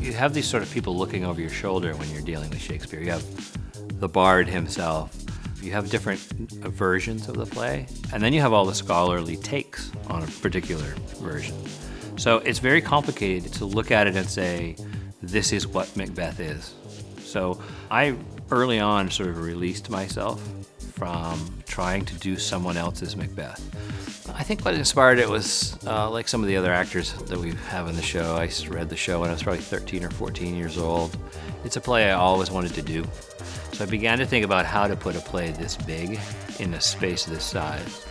you have these sort of people looking over your shoulder when you're dealing with Shakespeare. You have the bard himself. You have different versions of the play, and then you have all the scholarly takes on a particular version. So it's very complicated to look at it and say, this is what Macbeth is. So I early on sort of released myself from trying to do someone else's Macbeth. I think what inspired it was like some of the other actors that we have in the show. I read the show when I was probably 13 or 14 years old. It's a play I always wanted to do. So I began to think about how to put a play this big in a space this size.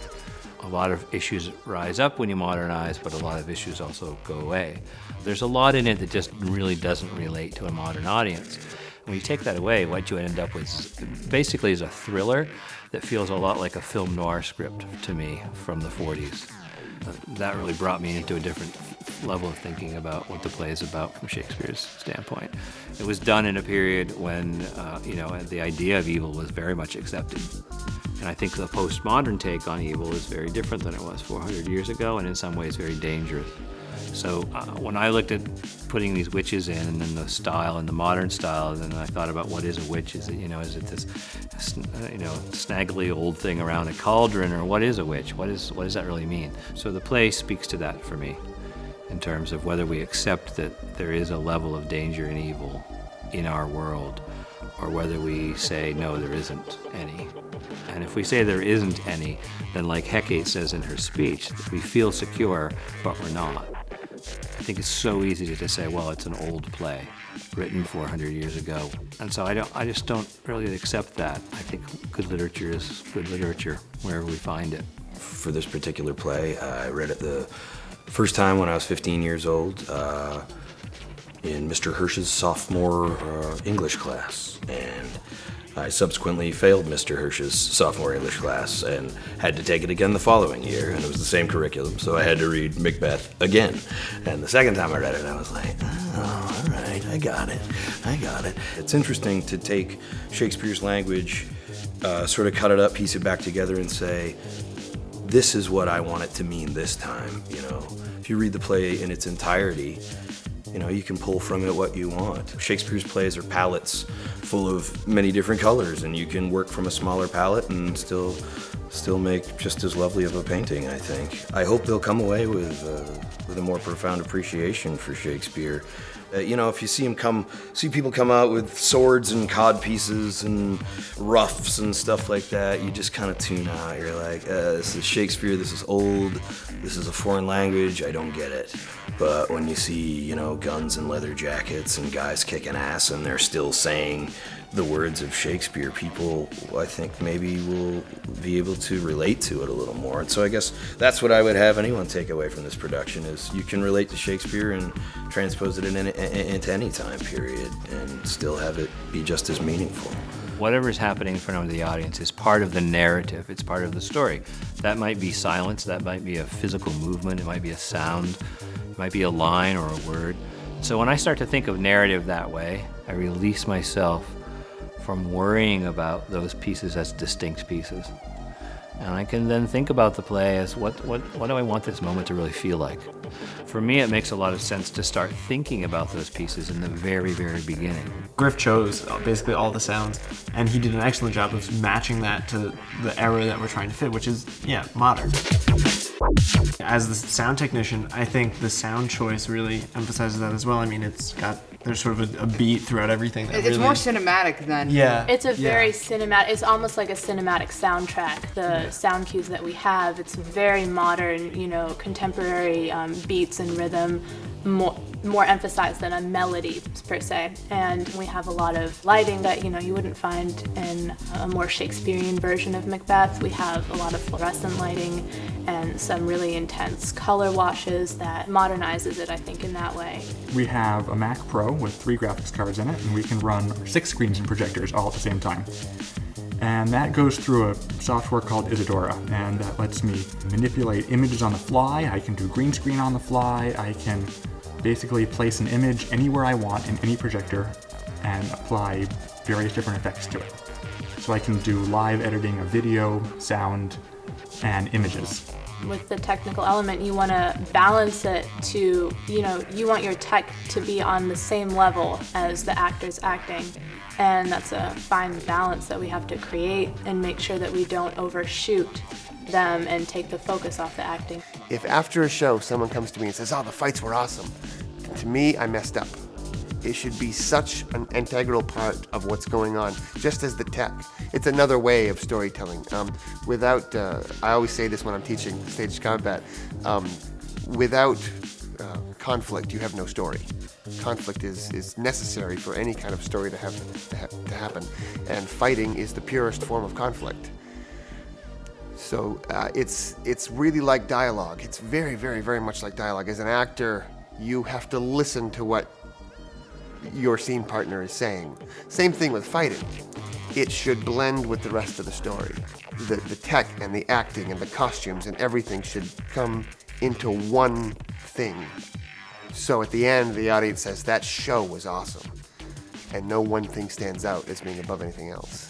A lot of issues rise up when you modernize, but a lot of issues also go away. There's a lot in it that just really doesn't relate to a modern audience. When you take that away, what you end up with basically is a thriller that feels a lot like a film noir script to me from the 40s. That really brought me into a different level of thinking about what the play is about from Shakespeare's standpoint. It was done in a period when, the idea of evil was very much accepted. And I think the postmodern take on evil is very different than it was 400 years ago, and in some ways very dangerous. So when I looked at putting these witches in, and then the style and the modern style, then I thought about what is a witch? Is it this, snaggly old thing around a cauldron, or what is a witch? What does that really mean? So the play speaks to that for me, in terms of whether we accept that there is a level of danger and evil in our world, or whether we say, no, there isn't any. And if we say there isn't any, then like Hecate says in her speech, we feel secure, but we're not. I think it's so easy to say, well, it's an old play written 400 years ago. And so I just don't really accept that. I think good literature is good literature wherever we find it. For this particular play, I read it the first time when I was 15 years old in Mr. Hirsch's sophomore English class. And I subsequently failed Mr. Hirsch's sophomore English class and had to take it again the following year, and it was the same curriculum, so I had to read Macbeth again. And the second time I read it, I was like, oh, all right, I got it. It's interesting to take Shakespeare's language, sort of cut it up, piece it back together, and say, this is what I want it to mean this time. If you read the play in its entirety, you can pull from it what you want. Shakespeare's plays are palettes full of many different colors, and you can work from a smaller palette and still make just as lovely of a painting, I think. I hope they'll come away with a more profound appreciation for Shakespeare. If you see people come out with swords and codpieces and ruffs and stuff like that, you just kind of tune out. You're like, this is Shakespeare, this is old, this is a foreign language, I don't get it. But when you see, guns and leather jackets and guys kicking ass and they're still saying the words of Shakespeare, people, I think, maybe will be able to relate to it a little more. And so I guess that's what I would have anyone take away from this production, is you can relate to Shakespeare and transpose it into any time period and still have it be just as meaningful. Whatever's happening in front of the audience is part of the narrative, it's part of the story. That might be silence, that might be a physical movement, it might be a sound, it might be a line or a word. So when I start to think of narrative that way, I release myself from worrying about those pieces as distinct pieces. And I can then think about the play as what do I want this moment to really feel like? For me, it makes a lot of sense to start thinking about those pieces in the very, very beginning. Griff chose basically all the sounds, and he did an excellent job of matching that to the era that we're trying to fit, which is, modern. As the sound technician, I think the sound choice really emphasizes that as well. I mean, there's sort of a beat throughout everything. It's more cinematic than... Yeah. It's a very cinematic, it's almost like a cinematic soundtrack. The sound cues that we have, it's very modern, contemporary beats and rhythm, more emphasized than a melody per se. And we have a lot of lighting that you wouldn't find in a more Shakespearean version of Macbeth. We have a lot of fluorescent lighting and some really intense color washes that modernizes it, I think, in that way. We have a Mac Pro with 3 graphics cards in it, and we can run 6 screens and projectors all at the same time. And that goes through a software called Isadora, and that lets me manipulate images on the fly. I can do green screen on the fly. I can basically place an image anywhere I want in any projector and apply various different effects to it. So I can do live editing of video, sound, and images. with the technical element, you want to balance it to, you want your tech to be on the same level as the actors acting. And that's a fine balance that we have to create and make sure that we don't overshoot them and take the focus off the acting. If after a show someone comes to me and says, "Oh, the fights were awesome," to me, I messed up. It should be such an integral part of what's going on, just as the tech. It's another way of storytelling. I always say this when I'm teaching stage combat, without conflict, you have no story. Conflict is necessary for any kind of story to happen, and fighting is the purest form of conflict. So it's really like dialogue. It's very, very, very much like dialogue. As an actor, you have to listen to what your scene partner is saying. Same thing with fighting. It should blend with the rest of the story. The tech and the acting and the costumes and everything should come into one thing. So at the end, the audience says, "That show was awesome." And no one thing stands out as being above anything else.